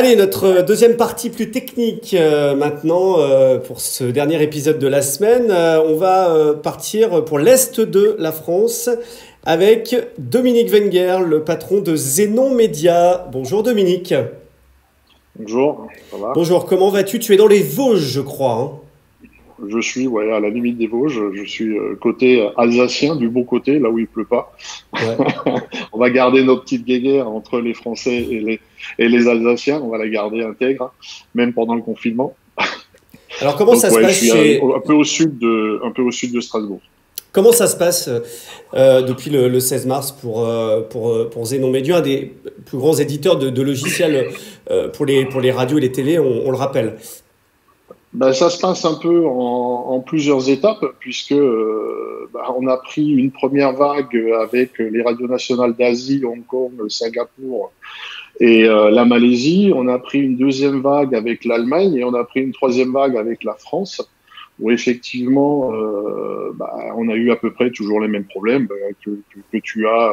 Allez, notre deuxième partie plus technique maintenant pour ce dernier épisode de la semaine. On va partir pour l'Est de la France avec Dominique Wenger, le patron de Zenon Média. Bonjour Dominique. Bonjour, ça va? Bonjour, comment vas-tu? Tu es dans les Vosges, je crois, hein. Je suis à la limite des Vosges. Je suis côté alsacien, du bon côté, là où il pleut pas. Ouais. On va garder nos petites guéguerres entre les Français et les Alsaciens. On va la garder intègre, même pendant le confinement. Alors comment Donc ça se je passe suis chez... un peu au sud de Strasbourg. Comment ça se passe depuis le 16 mars pour Zenon Média, un des plus grands éditeurs de logiciels pour les radios et les télés, on le rappelle. Ben, ça se passe un peu en plusieurs étapes, puisque on a pris une première vague avec les radios nationales d'Asie, Hong Kong, Singapour et la Malaisie. On a pris une deuxième vague avec l'Allemagne et on a pris une troisième vague avec la France, où effectivement, on a eu à peu près toujours les mêmes problèmes que tu as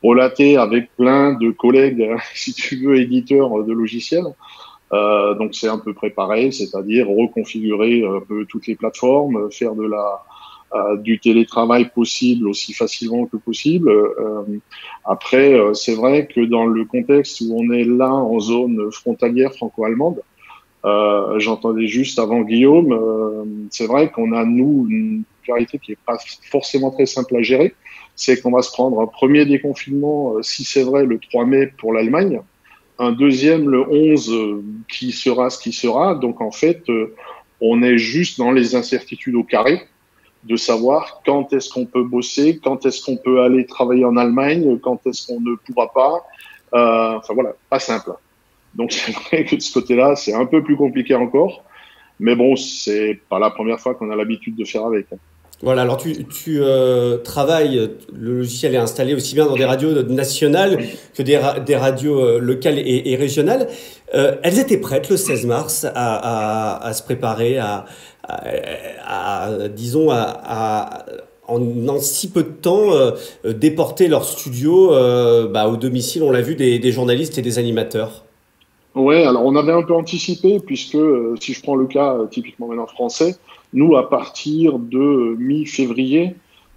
relaté avec plein de collègues, si tu veux, éditeurs de logiciels. Donc c'est à peu près pareil, c'est-à-dire reconfigurer un peu toutes les plateformes, faire du télétravail possible aussi facilement que possible. Après, c'est vrai que dans le contexte où on est là en zone frontalière franco-allemande, j'entendais juste avant Guillaume, c'est vrai qu'on a nous une particularité qui est pas forcément très simple à gérer, c'est qu'on va se prendre un premier déconfinement, si c'est vrai, le 3 mai pour l'Allemagne, un deuxième le 11 qui sera ce qui sera. Donc en fait, on est juste dans les incertitudes au carré de savoir quand est-ce qu'on peut bosser, quand est-ce qu'on peut aller travailler en Allemagne, quand est-ce qu'on ne pourra pas. Enfin voilà, pas simple. Donc c'est vrai que de ce côté-là, c'est un peu plus compliqué encore. Mais bon, c'est pas la première fois qu'on a l'habitude de faire avec. Voilà, alors tu travailles, le logiciel est installé aussi bien dans des radios nationales que des radios locales et régionales. Elles étaient prêtes le 16 mars à se préparer, disons, en si peu de temps, déporter leur studio au domicile, on l'a vu, des journalistes et des animateurs. Ouais, alors on avait un peu anticipé puisque si je prends le cas typiquement maintenant français, nous à partir de mi-février,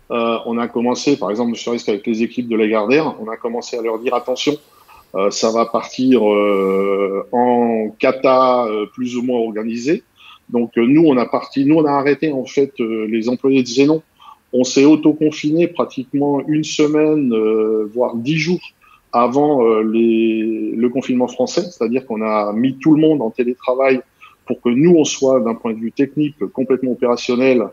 on a commencé, par exemple, ne serait-ce qu'avec les équipes de Lagardère, on a commencé à leur dire attention, ça va partir en kata plus ou moins organisé. Donc nous on a arrêté en fait les employés de Zenon. On s'est auto-confiné pratiquement une semaine, voire 10 jours avant le confinement français, c'est-à-dire qu'on a mis tout le monde en télétravail pour que nous, on soit, d'un point de vue technique, complètement opérationnel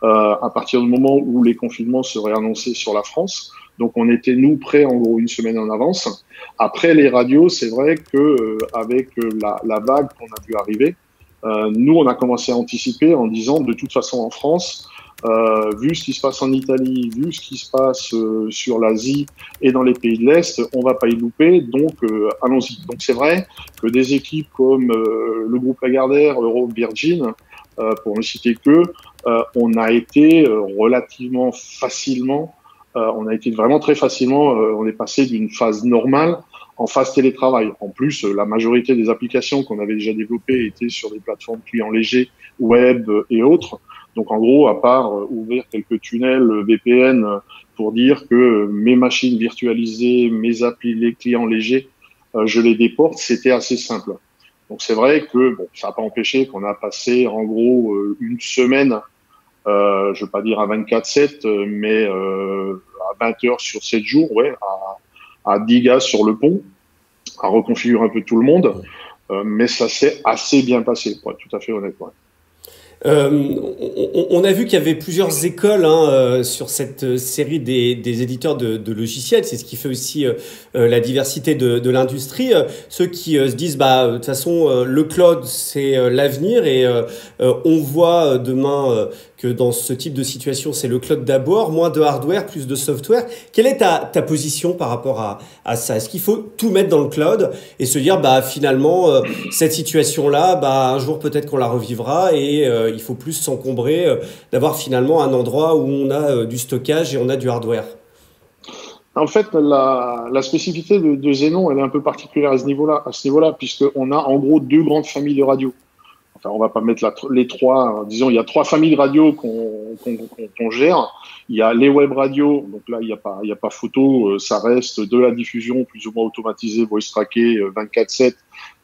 à partir du moment où les confinements seraient annoncés sur la France. Donc, on était, nous, prêts, en gros, une semaine en avance. Après, les radios, c'est vrai que avec la vague qu'on a vu arriver, nous, on a commencé à anticiper en disant, de toute façon, en France, vu ce qui se passe en Italie, vu ce qui se passe sur l'Asie et dans les pays de l'Est, on va pas y louper, donc allons-y. Donc c'est vrai que des équipes comme le groupe Lagardère, Europe, Virgin, pour ne citer que, on a été relativement facilement, on a été vraiment très facilement, on est passé d'une phase normale en phase télétravail. En plus, la majorité des applications qu'on avait déjà développées étaient sur des plateformes clients légers, web et autres. Donc en gros, à part ouvrir quelques tunnels VPN pour dire que mes machines virtualisées, mes applis, les clients légers, je les déporte, c'était assez simple. Donc c'est vrai que bon, ça n'a pas empêché qu'on a passé en gros une semaine, je veux pas dire à 24/7, mais à 20 heures sur 7 jours, ouais, à 10 gars sur le pont, à reconfigurer un peu tout le monde. Mais ça s'est assez bien passé, pour être tout à fait honnête. Ouais. On a vu qu'il y avait plusieurs écoles sur cette série des éditeurs de logiciels. C'est ce qui fait aussi la diversité de l'industrie. Ceux qui se disent, de toute façon, le cloud, c'est l'avenir et on voit demain que dans ce type de situation, c'est le cloud d'abord, moins de hardware, plus de software. Quelle est ta position par rapport à ça? Est-ce qu'il faut tout mettre dans le cloud et se dire, finalement, cette situation-là, un jour peut-être qu'on la revivra et il faut plus s'encombrer d'avoir finalement un endroit où on a du stockage et on a du hardware? En fait, la spécificité de Zénon, elle est un peu particulière à ce niveau-là, puisqu'on a en gros deux grandes familles de radios. Enfin, on va pas mettre les trois, disons, il y a trois familles de radios qu'on gère. Il y a les web radios, donc là, il y a pas photo, ça reste de la diffusion plus ou moins automatisée, voice trackée, 24/7,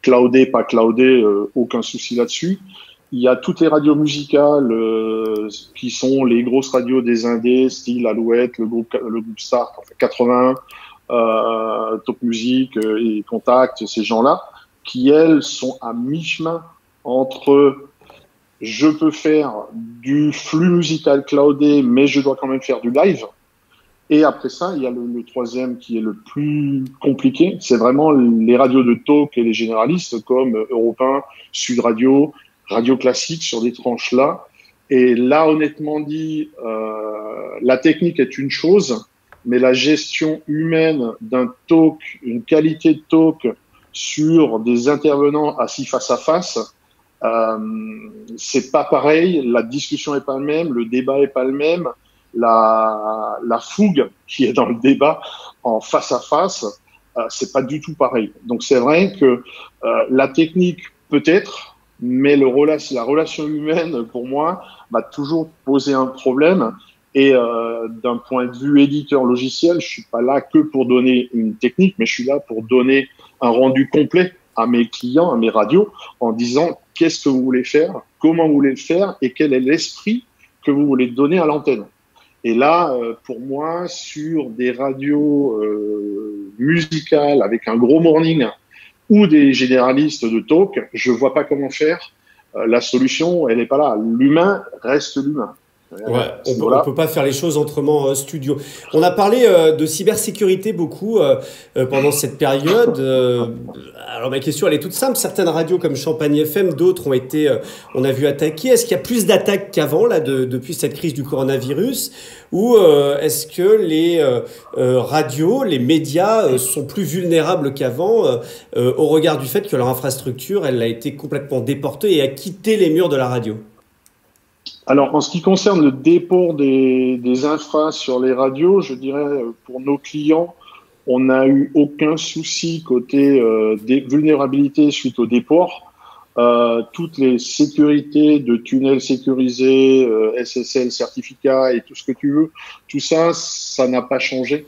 cloudé, pas cloudé, aucun souci là-dessus. Il y a toutes les radios musicales qui sont les grosses radios des indés, style Alouette, le groupe Start, enfin 81, Top Music et Contact, ces gens-là, qui elles sont à mi-chemin entre je peux faire du flux musical cloudé, mais je dois quand même faire du live. Et après ça, il y a le troisième qui est le plus compliqué. C'est vraiment les radios de talk et les généralistes comme Europe 1, Sud Radio, Radio Classique sur des tranches là. Et là, honnêtement dit, la technique est une chose, mais la gestion humaine d'un talk, une qualité de talk sur des intervenants assis face à face, c'est pas pareil, la discussion est pas la même, le débat est pas le même, la fougue qui est dans le débat en face à face, c'est pas du tout pareil. Donc c'est vrai que la technique peut-être, mais la relation humaine pour moi m'a toujours posé un problème. Et d'un point de vue éditeur logiciel, je suis pas là que pour donner une technique, mais je suis là pour donner un rendu complet à mes clients, à mes radios, en disant qu'est-ce que vous voulez faire, comment vous voulez le faire et quel est l'esprit que vous voulez donner à l'antenne. Et là, pour moi, sur des radios musicales avec un gros morning ou des généralistes de talk, je vois pas comment faire. La solution, elle n'est pas là. L'humain reste l'humain. Ouais, on peut pas faire les choses autrement studio. On a parlé de cybersécurité beaucoup pendant cette période. Alors ma question, elle est toute simple. Certaines radios comme Champagne FM, d'autres ont été, on a vu attaquer. Est-ce qu'il y a plus d'attaques qu'avant là depuis cette crise du coronavirus, ou est-ce que les radios, les médias sont plus vulnérables qu'avant au regard du fait que leur infrastructure, elle a été complètement déportée et a quitté les murs de la radio? Alors, en ce qui concerne le déport des infras sur les radios, je dirais pour nos clients, on n'a eu aucun souci côté des vulnérabilités suite au déport. Toutes les sécurités de tunnels sécurisés, SSL certificat et tout ce que tu veux, tout ça, ça n'a pas changé.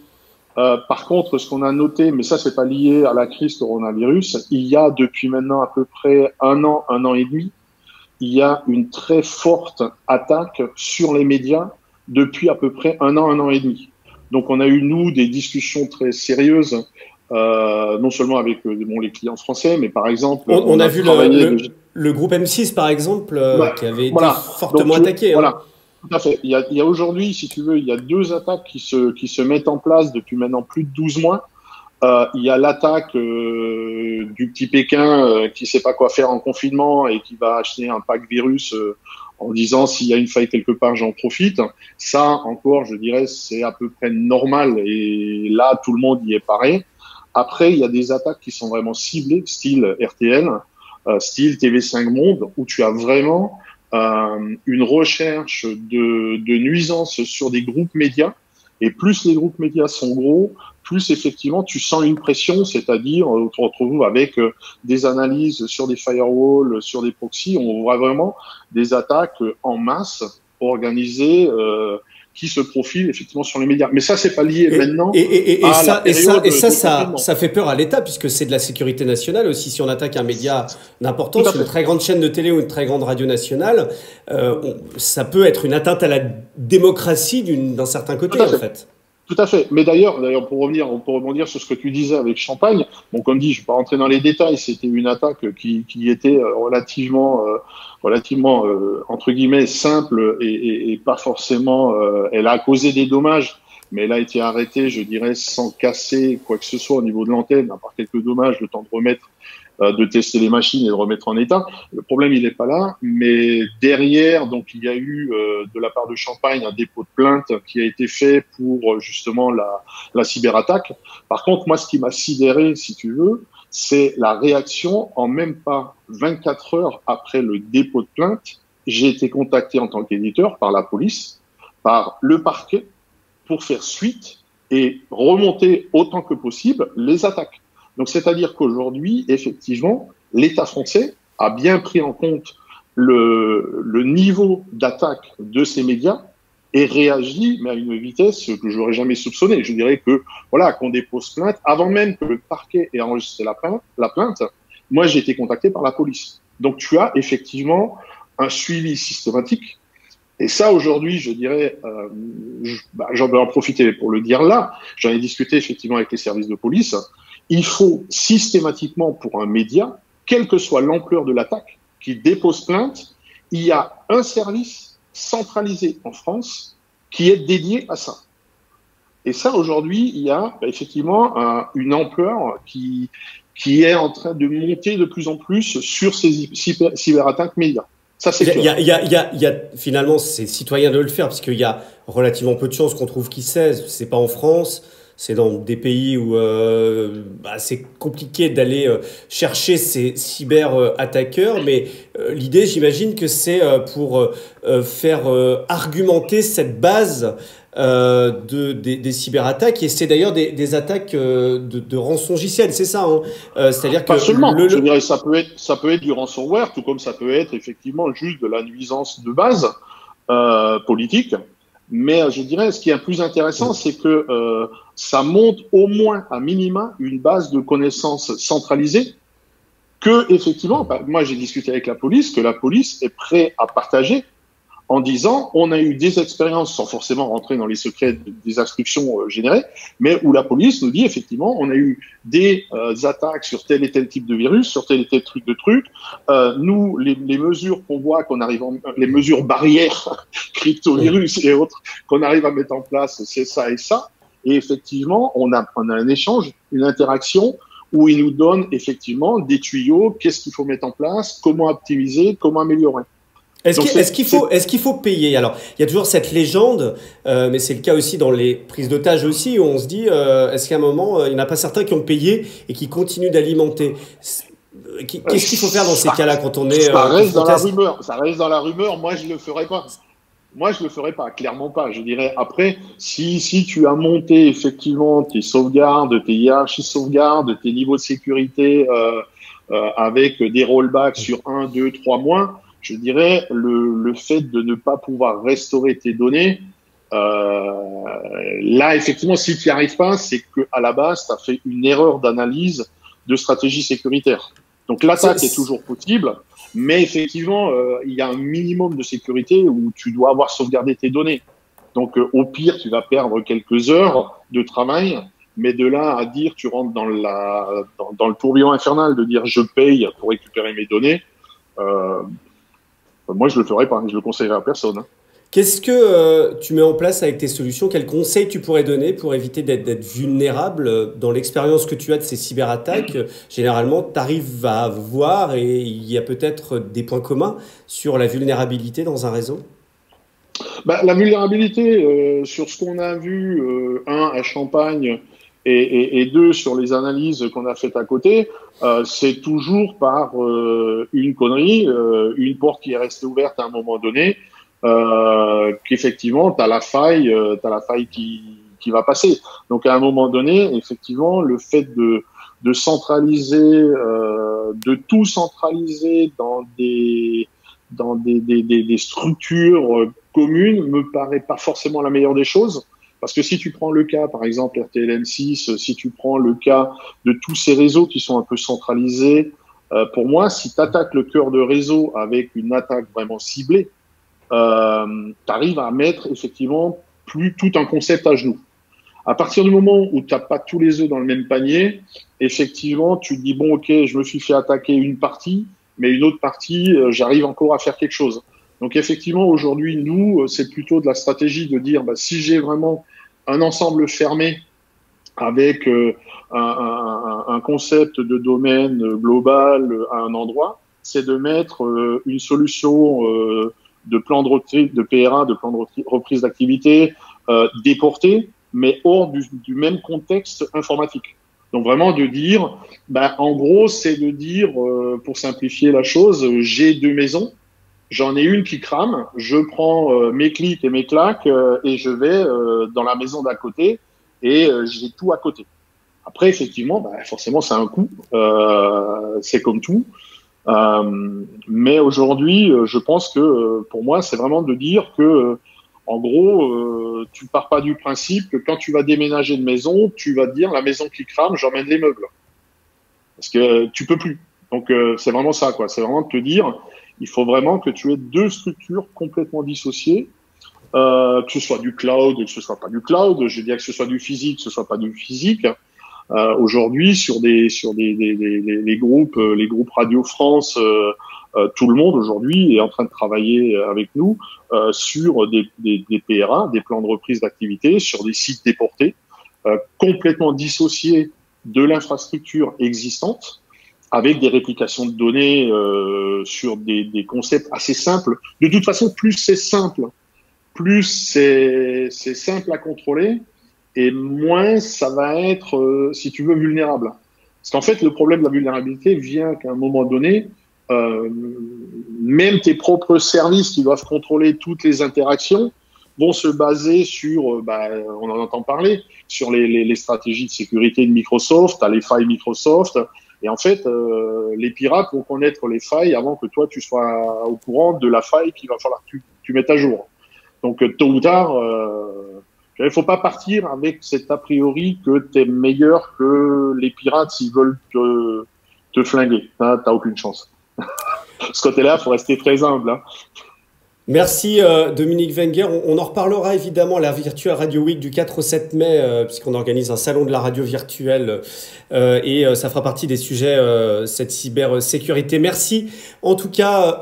Par contre, ce qu'on a noté, mais ça c'est pas lié à la crise coronavirus, il y a depuis maintenant à peu près un an et demi, il y a une très forte attaque sur les médias depuis à peu près un an et demi. Donc on a eu, nous, des discussions très sérieuses, non seulement avec les clients français, mais par exemple... On a vu le groupe M6, par exemple, qui avait été fortement attaqué. Voilà, tout à fait. Il y a aujourd'hui, si tu veux, il y a deux attaques qui se mettent en place depuis maintenant plus de 12 mois. Il y a l'attaque du petit Pékin qui sait pas quoi faire en confinement et qui va acheter un pack virus en disant s'il y a une faille quelque part, j'en profite. Ça, encore, je dirais, c'est à peu près normal et là, tout le monde y est pareil. Après, il y a des attaques qui sont vraiment ciblées, style RTL, style TV5 Monde, où tu as vraiment une recherche de nuisances sur des groupes médias. Et plus les groupes médias sont gros, plus effectivement tu sens une pression, c'est-à-dire on se retrouve avec des analyses sur des firewalls, sur des proxys, on voit vraiment des attaques en masse organisées qui se profilent effectivement sur les médias. Mais ça, c'est pas lié maintenant ça fait peur à l'État, puisque c'est de la sécurité nationale aussi. Si on attaque un média d'importance, une très grande chaîne de télé ou une très grande radio nationale, ça peut être une atteinte à la démocratie d'un certain côté, en fait. Tout à fait. Mais d'ailleurs, on peut rebondir sur ce que tu disais avec Champagne. Bon, comme dit, je ne vais pas rentrer dans les détails. C'était une attaque qui était relativement entre guillemets simple et pas forcément. Elle a causé des dommages, mais elle a été arrêtée, je dirais, sans casser quoi que ce soit au niveau de l'antenne, à part quelques dommages, le temps de remettre, de tester les machines et de remettre en état. Le problème, il n'est pas là, mais derrière, donc il y a eu de la part de Champagne un dépôt de plainte qui a été fait pour justement la cyberattaque. Par contre, moi, ce qui m'a sidéré, si tu veux, c'est la réaction en même pas 24 heures après le dépôt de plainte. J'ai été contacté en tant qu'éditeur par la police, par le parquet, pour faire suite et remonter autant que possible les attaques. Donc, c'est-à-dire qu'aujourd'hui, effectivement, l'État français a bien pris en compte le niveau d'attaque de ces médias et réagit, mais à une vitesse que je n'aurais jamais soupçonnée. Je dirais que, voilà, qu'on dépose plainte, avant même que le parquet ait enregistré la plainte, moi, j'ai été contacté par la police. Donc, tu as effectivement un suivi systématique. Et ça, aujourd'hui, je dirais, j'en vais en profiter pour le dire là, j'en ai discuté effectivement avec les services de police, il faut systématiquement pour un média, quelle que soit l'ampleur de l'attaque, qui dépose plainte, il y a un service centralisé en France qui est dédié à ça. Et ça, aujourd'hui, il y a effectivement une ampleur qui est en train de monter de plus en plus sur ces cyberattaques médias. Ça, c'est clair. Il y a finalement, c'est citoyen de le faire, parce qu'il y a relativement peu de chances qu'on trouve qui sait. C'est pas en France, c'est dans des pays où c'est compliqué d'aller chercher ces cyber-attaqueurs. Mais l'idée, j'imagine que c'est pour faire argumenter cette base des cyberattaques, et c'est d'ailleurs des attaques de rançongiciel, c'est ça, hein. C'est-à-dire que pas seulement, je dirais, ça peut être du ransomware, tout comme ça peut être effectivement juste de la nuisance de base politique. Mais je dirais, ce qui est plus intéressant, c'est que ça montre au moins à minima une base de connaissances centralisée que effectivement, moi j'ai discuté avec la police, que la police est prête à partager, en disant on a eu des expériences, sans forcément rentrer dans les secrets des instructions générées, mais où la police nous dit effectivement on a eu des attaques sur tel et tel type de virus, sur tel et tel truc de truc. Nous, les mesures qu'on voit, les mesures barrières, cryptovirus et autres, qu'on arrive à mettre en place, c'est ça et ça. Et effectivement, on a un échange, une interaction où ils nous donnent effectivement des tuyaux, qu'est-ce qu'il faut mettre en place, comment optimiser, comment améliorer. Est-ce qu'il faut payer? Alors, il y a toujours cette légende, mais c'est le cas aussi dans les prises d'otages aussi, où on se dit, est-ce qu'à un moment, il n'y en a pas certains qui ont payé et qui continuent d'alimenter? Qu'est-ce qu'il faut faire dans ces cas-là quand on est... Ça reste dans la rumeur. Ça reste dans la rumeur. Moi, je le ferai pas. Moi, je le ferai pas, clairement pas. Je dirais, après, si tu as monté effectivement tes sauvegardes, tes hiérarchies de sauvegarde, tes niveaux de sécurité avec des rollbacks sur 1, 2, 3 mois, je dirais le fait de ne pas pouvoir restaurer tes données, là, effectivement, si tu n'y arrives pas, c'est qu'à la base, tu as fait une erreur d'analyse de stratégie sécuritaire. Donc, l'attaque est toujours possible, mais effectivement, il y a un minimum de sécurité où tu dois avoir sauvegardé tes données. Donc, au pire, tu vas perdre quelques heures de travail, mais de là à dire, tu rentres dans le tourbillon infernal de dire je paye pour récupérer mes données, moi, je le ferai pas, je le conseillerais à personne. Qu'est-ce que tu mets en place avec tes solutions? Quels conseils tu pourrais donner pour éviter d'être vulnérable? Dans l'expérience que tu as de ces cyberattaques, généralement, tu arrives à voir, et il y a peut-être des points communs sur la vulnérabilité dans un réseau? La vulnérabilité, sur ce qu'on a vu, à Champagne, et deux, sur les analyses qu'on a faites à côté, c'est toujours par une connerie, une porte qui est restée ouverte à un moment donné, qu'effectivement, tu as la faille qui va passer. Donc, à un moment donné, effectivement, le fait de centraliser, de tout centraliser dans des structures communes me paraît pas forcément la meilleure des choses. Parce que si tu prends le cas, par exemple, RTLM6, si tu prends le cas de tous ces réseaux qui sont un peu centralisés, pour moi, si tu attaques le cœur de réseau avec une attaque vraiment ciblée, tu arrives à mettre effectivement tout un concept à genoux. À partir du moment où tu n'as pas tous les œufs dans le même panier, effectivement, tu te dis, bon, ok, je me suis fait attaquer une partie, mais une autre partie, j'arrive encore à faire quelque chose. Donc effectivement, aujourd'hui, nous, c'est plutôt de la stratégie de dire, si j'ai vraiment un ensemble fermé avec un concept de domaine global à un endroit, c'est de mettre une solution de plan de reprise, de PRA, de plan de reprise d'activité déporté, mais hors du même contexte informatique. Donc vraiment de dire, en gros, c'est de dire, pour simplifier la chose, j'ai deux maisons. J'en ai une qui crame, je prends mes clics et mes claques et je vais dans la maison d'à côté et j'ai tout à côté. Après, effectivement, forcément, ça a un coût. C'est comme tout. Mais aujourd'hui, je pense que pour moi, c'est vraiment de dire que, en gros, tu pars pas du principe que quand tu vas déménager de maison, tu vas te dire la maison qui crame, j'emmène les meubles, parce que tu peux plus. Donc c'est vraiment ça, quoi. C'est vraiment de te dire, il faut vraiment que tu aies deux structures complètement dissociées, que ce soit du cloud, que ce soit pas du cloud. Je veux dire que ce soit du physique, que ce soit pas du physique. Aujourd'hui, sur les groupes Radio France, tout le monde aujourd'hui est en train de travailler avec nous sur des PRA, des plans de reprise d'activité, sur des sites déportés, complètement dissociés de l'infrastructure existante, avec des réplications de données sur des concepts assez simples. De toute façon, plus c'est simple, plus c'est simple à contrôler, et moins ça va être, si tu veux, vulnérable. Parce qu'en fait, le problème de la vulnérabilité vient qu'à un moment donné, même tes propres services qui doivent contrôler toutes les interactions vont se baser sur, on en entend parler, sur les stratégies de sécurité de Microsoft, à les failles Microsoft. Et en fait, les pirates vont connaître les failles avant que toi, tu sois au courant de la faille qu'il va falloir que tu mettes à jour. Donc, tôt ou tard, il ne faut pas partir avec cet a priori que tu es meilleur que les pirates s'ils veulent te flinguer. T'as aucune chance. Ce côté-là, il faut rester très humble. Hein. Merci Dominique Wenger. On en reparlera évidemment à la Virtual Radio Week du 4 au 7 mai, puisqu'on organise un salon de la radio virtuelle et ça fera partie des sujets, cette cybersécurité. Merci en tout cas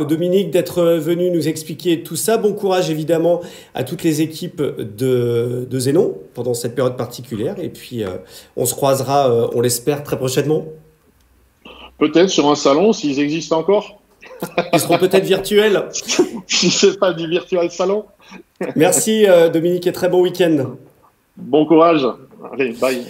Dominique d'être venu nous expliquer tout ça. Bon courage évidemment à toutes les équipes de Xenon pendant cette période particulière et puis on se croisera, on l'espère, très prochainement. Peut-être sur un salon s'ils existent encore. Ils seront peut-être virtuels. Si c'est pas du virtuel salon. Merci Dominique et très bon week-end. Bon courage. Allez, bye.